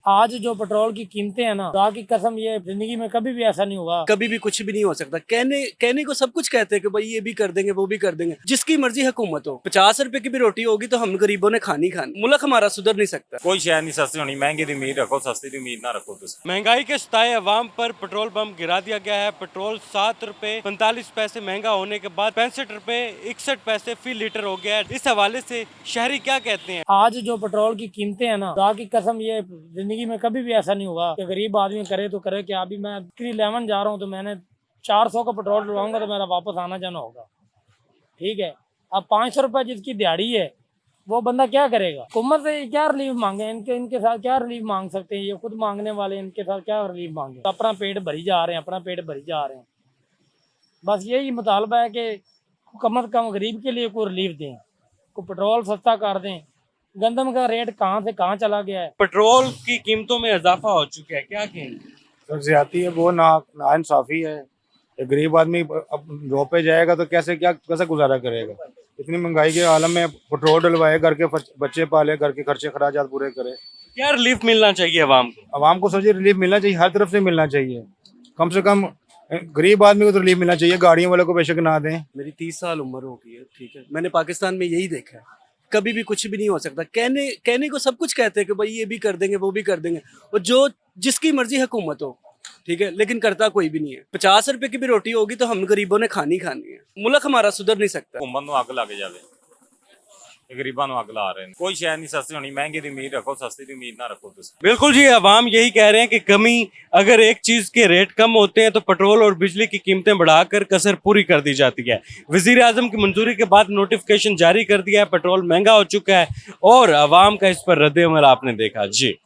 आज जो पेट्रोल की कीमतें हैं ना, खुदा की कसम, ये जिंदगी में कभी भी ऐसा नहीं होगा। कभी भी कुछ भी नहीं हो सकता। कहने को सब कुछ कहते हैं कि भाई ये भी कर देंगे वो भी कर देंगे, जिसकी मर्जी हुकूमत हो। 50 रुपए की भी रोटी होगी तो हम गरीबों ने खानी खानी। मुल्क हमारा सुधर नहीं सकता। कोई शय नहीं सस्ती होनी, महंगी की उम्मीद रखो, सस्ती की उम्मीद ना रखो। महंगाई के सताए अवाम पर पेट्रोल पंप गिरा दिया गया है। पेट्रोल 7 रुपए 45 पैसे महंगा होने के बाद 65 रुपए 61 पैसे फी लीटर हो गया है। इस हवाले से शहरी क्या कहते हैं? आज जो पेट्रोल की कीमतें हैं ना, खुदा की कसम, ये जिंदगी में कभी भी ऐसा नहीं होगा कि गरीब आदमी करे तो करे क्या। अभी मैं 11 जा रहा हूँ तो मैंने 400 का पेट्रोल डलवाऊंगा तो मेरा वापस आना जाना होगा, ठीक है। अब 500 रुपये जिसकी दिहाड़ी है वो बंदा क्या करेगा? हुकूमत से क्या रिलीफ मांगे? इनके साथ क्या रिलीफ मांग सकते हैं? ये खुद मांगने वाले, इनके साथ क्या रिलीफ मांगे? अपना पेट भरी जा रहे हैं, अपना पेट भरी जा रहे हैं। बस यही मुतालबा है कि कम से कम गरीब के लिए कोई रिलीफ दें, को पेट्रोल सस्ता कर दें। गंदम का रेट कहाँ से कहाँ चला गया है। पेट्रोल की कीमतों में इजाफा हो चुका है, क्या कहेंगे? सर ज्यादती है, वो नाइंसाफी है। एक गरीब आदमी अब जॉब पे जाएगा तो कैसे गुजारा करेगा? इतनी महंगाई के आलम में पेट्रोल डलवाए, घर के बच्चे पाले, घर के खर्चे खराजात पूरे करे। क्या रिलीफ मिलना चाहिए अवाम को? आवाम को सर रिलीफ मिलना चाहिए, हर तरफ से मिलना चाहिए। कम से कम गरीब आदमी को तो रिलीफ मिलना चाहिए, गाड़ियों वाले को बेशक ना दें। मेरी 30 साल उम्र हो गई है, ठीक है। मैंने पाकिस्तान में यही देखा है, कभी भी कुछ भी नहीं हो सकता। कहने को सब कुछ कहते हैं कि भाई ये भी कर देंगे वो भी कर देंगे, और जो जिसकी मर्जी हुकूमत हो, ठीक है, लेकिन करता कोई भी नहीं है। 50 रुपए की भी रोटी होगी तो हम गरीबों ने खानी खानी है। मुल्क हमारा सुधर नहीं सकता। हुकूमत ਨੂੰ ਅੱਗ ਲੱਗ ਜਾਵੇ, गरीबां ਨੂੰ ਅੱਗ ला रहे हैं। कोई शय नहीं सस्ती होनी, महंगी की उम्मीद रखो, सस्ती की उम्मीद ना रखो। बिल्कुल जी, अवाम यही कह रहे हैं कि कमी, अगर एक चीज के रेट कम होते हैं तो पेट्रोल और बिजली की कीमतें बढ़ाकर कसर पूरी कर दी जाती है। वजीर आजम की मंजूरी के बाद नोटिफिकेशन जारी कर दिया है, पेट्रोल महंगा हो चुका है और अवाम का इस पर रद्द अमल आपने देखा जी।